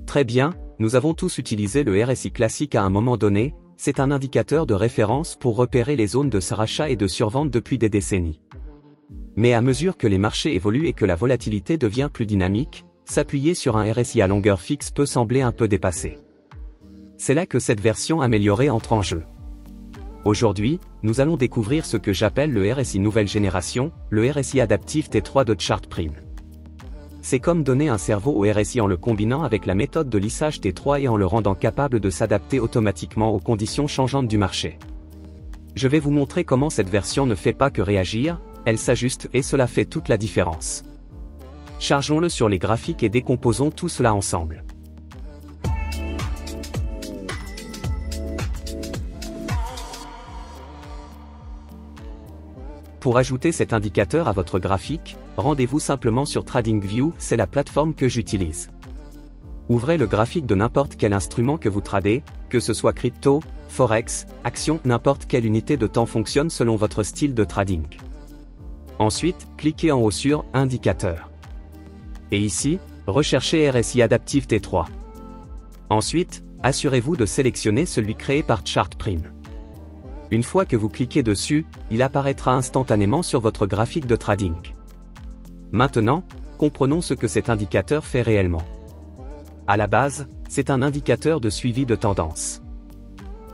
Très bien, nous avons tous utilisé le RSI classique à un moment donné, c'est un indicateur de référence pour repérer les zones de surachat et de survente depuis des décennies. Mais à mesure que les marchés évoluent et que la volatilité devient plus dynamique, s'appuyer sur un RSI à longueur fixe peut sembler un peu dépassé. C'est là que cette version améliorée entre en jeu. Aujourd'hui, nous allons découvrir ce que j'appelle le RSI nouvelle génération, le RSI adaptif T3 de ChartPrime. C'est comme donner un cerveau au RSI en le combinant avec la méthode de lissage T3 et en le rendant capable de s'adapter automatiquement aux conditions changeantes du marché. Je vais vous montrer comment cette version ne fait pas que réagir, elle s'ajuste et cela fait toute la différence. Chargeons-le sur les graphiques et décomposons tout cela ensemble. Pour ajouter cet indicateur à votre graphique, rendez-vous simplement sur TradingView, c'est la plateforme que j'utilise. Ouvrez le graphique de n'importe quel instrument que vous tradez, que ce soit crypto, forex, action, n'importe quelle unité de temps fonctionne selon votre style de trading. Ensuite, cliquez en haut sur « Indicateur ». Et ici, recherchez RSI adaptif T3. Ensuite, assurez-vous de sélectionner celui créé par ChartPrime. Une fois que vous cliquez dessus, il apparaîtra instantanément sur votre graphique de trading. Maintenant, comprenons ce que cet indicateur fait réellement. À la base, c'est un indicateur de suivi de tendance.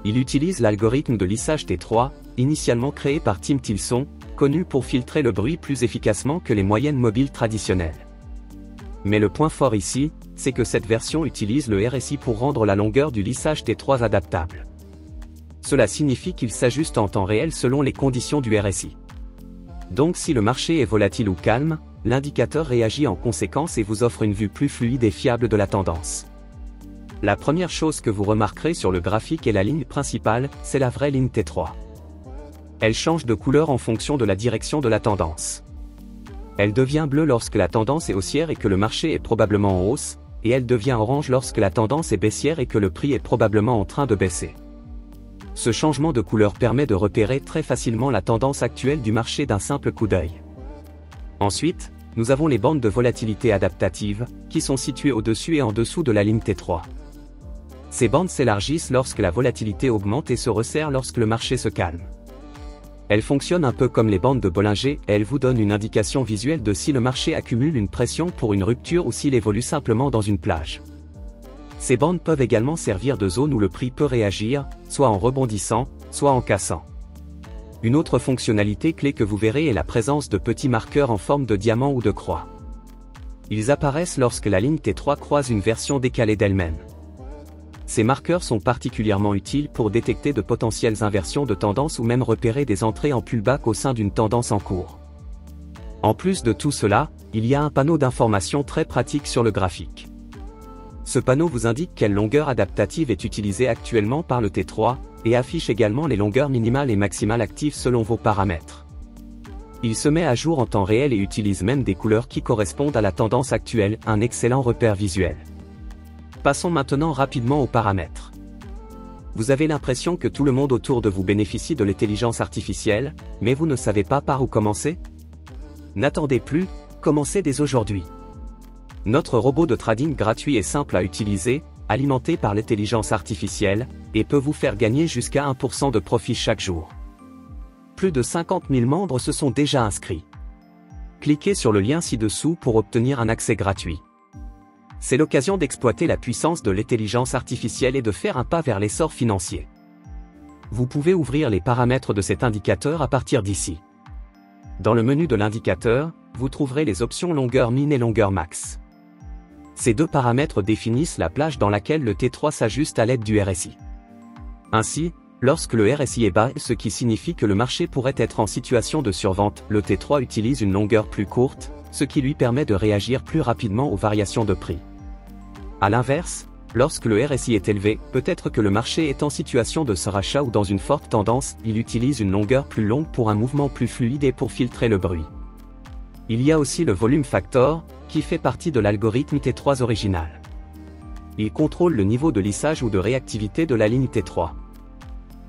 Il utilise l'algorithme de lissage T3, initialement créé par Tim Tilson, connu pour filtrer le bruit plus efficacement que les moyennes mobiles traditionnelles. Mais le point fort ici, c'est que cette version utilise le RSI pour rendre la longueur du lissage T3 adaptable. Cela signifie qu'il s'ajuste en temps réel selon les conditions du RSI. Donc si le marché est volatile ou calme, l'indicateur réagit en conséquence et vous offre une vue plus fluide et fiable de la tendance. La première chose que vous remarquerez sur le graphique est la ligne principale, c'est la vraie ligne T3. Elle change de couleur en fonction de la direction de la tendance. Elle devient bleue lorsque la tendance est haussière et que le marché est probablement en hausse, et elle devient orange lorsque la tendance est baissière et que le prix est probablement en train de baisser. Ce changement de couleur permet de repérer très facilement la tendance actuelle du marché d'un simple coup d'œil. Ensuite, nous avons les bandes de volatilité adaptative, qui sont situées au-dessus et en dessous de la ligne T3. Ces bandes s'élargissent lorsque la volatilité augmente et se resserrent lorsque le marché se calme. Elles fonctionnent un peu comme les bandes de Bollinger, et elles vous donnent une indication visuelle de si le marché accumule une pression pour une rupture ou s'il évolue simplement dans une plage. Ces bandes peuvent également servir de zone où le prix peut réagir, soit en rebondissant, soit en cassant. Une autre fonctionnalité clé que vous verrez est la présence de petits marqueurs en forme de diamant ou de croix. Ils apparaissent lorsque la ligne T3 croise une version décalée d'elle-même. Ces marqueurs sont particulièrement utiles pour détecter de potentielles inversions de tendance ou même repérer des entrées en pullback au sein d'une tendance en cours. En plus de tout cela, il y a un panneau d'information très pratique sur le graphique. Ce panneau vous indique quelle longueur adaptative est utilisée actuellement par le T3, et affiche également les longueurs minimales et maximales actives selon vos paramètres. Il se met à jour en temps réel et utilise même des couleurs qui correspondent à la tendance actuelle, un excellent repère visuel. Passons maintenant rapidement aux paramètres. Vous avez l'impression que tout le monde autour de vous bénéficie de l'intelligence artificielle, mais vous ne savez pas par où commencer? N'attendez plus, commencez dès aujourd'hui. Notre robot de trading gratuit est simple à utiliser, alimenté par l'intelligence artificielle, et peut vous faire gagner jusqu'à 1% de profit chaque jour. Plus de 50 000 membres se sont déjà inscrits. Cliquez sur le lien ci-dessous pour obtenir un accès gratuit. C'est l'occasion d'exploiter la puissance de l'intelligence artificielle et de faire un pas vers l'essor financier. Vous pouvez ouvrir les paramètres de cet indicateur à partir d'ici. Dans le menu de l'indicateur, vous trouverez les options longueur min et longueur max. Ces deux paramètres définissent la plage dans laquelle le T3 s'ajuste à l'aide du RSI. Ainsi, lorsque le RSI est bas, ce qui signifie que le marché pourrait être en situation de survente, le T3 utilise une longueur plus courte, ce qui lui permet de réagir plus rapidement aux variations de prix. A l'inverse, lorsque le RSI est élevé, peut-être que le marché est en situation de surachat ou dans une forte tendance, il utilise une longueur plus longue pour un mouvement plus fluide et pour filtrer le bruit. Il y a aussi le volume factor, qui fait partie de l'algorithme T3 original. Il contrôle le niveau de lissage ou de réactivité de la ligne T3.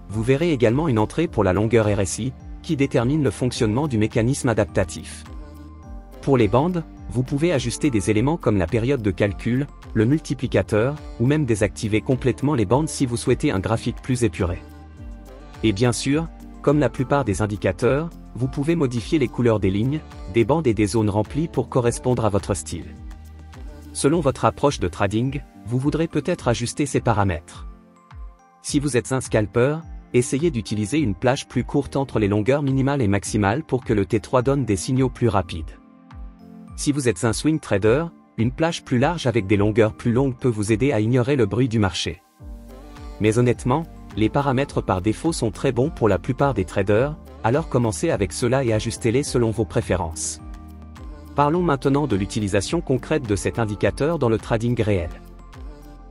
Vous verrez également une entrée pour la longueur RSI, qui détermine le fonctionnement du mécanisme adaptatif. Pour les bandes, vous pouvez ajuster des éléments comme la période de calcul, le multiplicateur, ou même désactiver complètement les bandes si vous souhaitez un graphique plus épuré. Et bien sûr, comme la plupart des indicateurs, vous pouvez modifier les couleurs des lignes, des bandes et des zones remplies pour correspondre à votre style. Selon votre approche de trading, vous voudrez peut-être ajuster ces paramètres. Si vous êtes un scalper, essayez d'utiliser une plage plus courte entre les longueurs minimales et maximales pour que le T3 donne des signaux plus rapides. Si vous êtes un swing trader, une plage plus large avec des longueurs plus longues peut vous aider à ignorer le bruit du marché. Mais honnêtement, les paramètres par défaut sont très bons pour la plupart des traders, alors commencez avec cela et ajustez-les selon vos préférences. Parlons maintenant de l'utilisation concrète de cet indicateur dans le trading réel.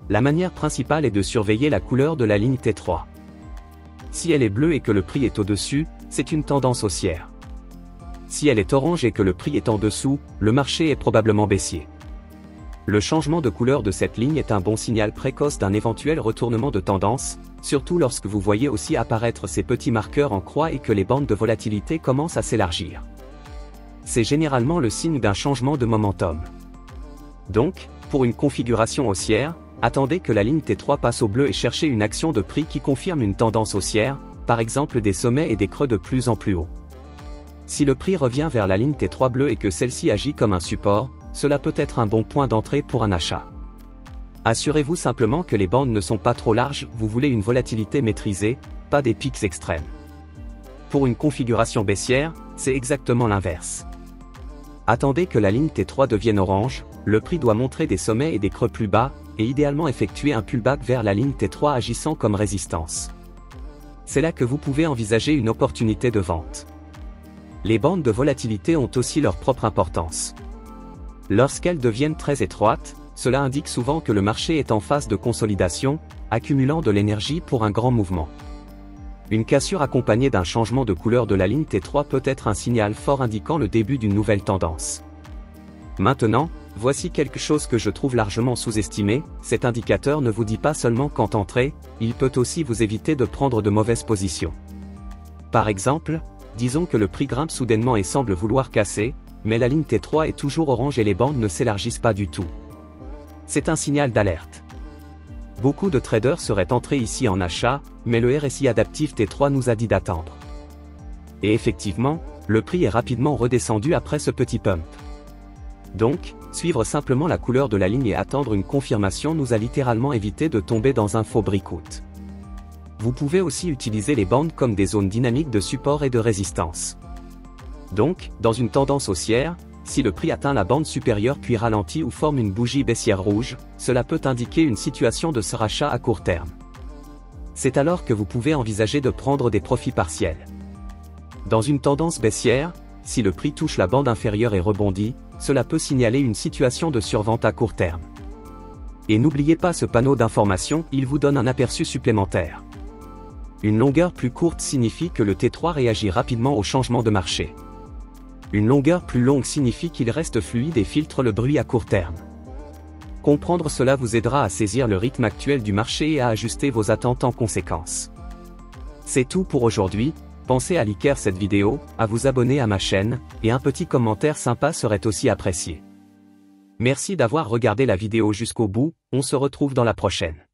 La manière principale est de surveiller la couleur de la ligne T3. Si elle est bleue et que le prix est au-dessus, c'est une tendance haussière. Si elle est orange et que le prix est en dessous, le marché est probablement baissier. Le changement de couleur de cette ligne est un bon signal précoce d'un éventuel retournement de tendance, surtout lorsque vous voyez aussi apparaître ces petits marqueurs en croix et que les bandes de volatilité commencent à s'élargir. C'est généralement le signe d'un changement de momentum. Donc, pour une configuration haussière, attendez que la ligne T3 passe au bleu et cherchez une action de prix qui confirme une tendance haussière, par exemple des sommets et des creux de plus en plus haut. Si le prix revient vers la ligne T3 bleue et que celle-ci agit comme un support, cela peut être un bon point d'entrée pour un achat. Assurez-vous simplement que les bandes ne sont pas trop larges, vous voulez une volatilité maîtrisée, pas des pics extrêmes. Pour une configuration baissière, c'est exactement l'inverse. Attendez que la ligne T3 devienne orange, le prix doit montrer des sommets et des creux plus bas, et idéalement effectuer un pullback vers la ligne T3 agissant comme résistance. C'est là que vous pouvez envisager une opportunité de vente. Les bandes de volatilité ont aussi leur propre importance. Lorsqu'elles deviennent très étroites, cela indique souvent que le marché est en phase de consolidation, accumulant de l'énergie pour un grand mouvement. Une cassure accompagnée d'un changement de couleur de la ligne T3 peut être un signal fort indiquant le début d'une nouvelle tendance. Maintenant, voici quelque chose que je trouve largement sous-estimé, cet indicateur ne vous dit pas seulement quand entrer, il peut aussi vous éviter de prendre de mauvaises positions. Par exemple, disons que le prix grimpe soudainement et semble vouloir casser, mais la ligne T3 est toujours orange et les bandes ne s'élargissent pas du tout. C'est un signal d'alerte. Beaucoup de traders seraient entrés ici en achat, mais le RSI adaptif T3 nous a dit d'attendre. Et effectivement, le prix est rapidement redescendu après ce petit pump. Donc, suivre simplement la couleur de la ligne et attendre une confirmation nous a littéralement évité de tomber dans un faux breakout. Vous pouvez aussi utiliser les bandes comme des zones dynamiques de support et de résistance. Donc, dans une tendance haussière, si le prix atteint la bande supérieure puis ralentit ou forme une bougie baissière rouge, cela peut indiquer une situation de surachat à court terme. C'est alors que vous pouvez envisager de prendre des profits partiels. Dans une tendance baissière, si le prix touche la bande inférieure et rebondit, cela peut signaler une situation de survente à court terme. Et n'oubliez pas ce panneau d'information, il vous donne un aperçu supplémentaire. Une longueur plus courte signifie que le T3 réagit rapidement au changement de marché. Une longueur plus longue signifie qu'il reste fluide et filtre le bruit à court terme. Comprendre cela vous aidera à saisir le rythme actuel du marché et à ajuster vos attentes en conséquence. C'est tout pour aujourd'hui, pensez à liker cette vidéo, à vous abonner à ma chaîne, et un petit commentaire sympa serait aussi apprécié. Merci d'avoir regardé la vidéo jusqu'au bout, on se retrouve dans la prochaine.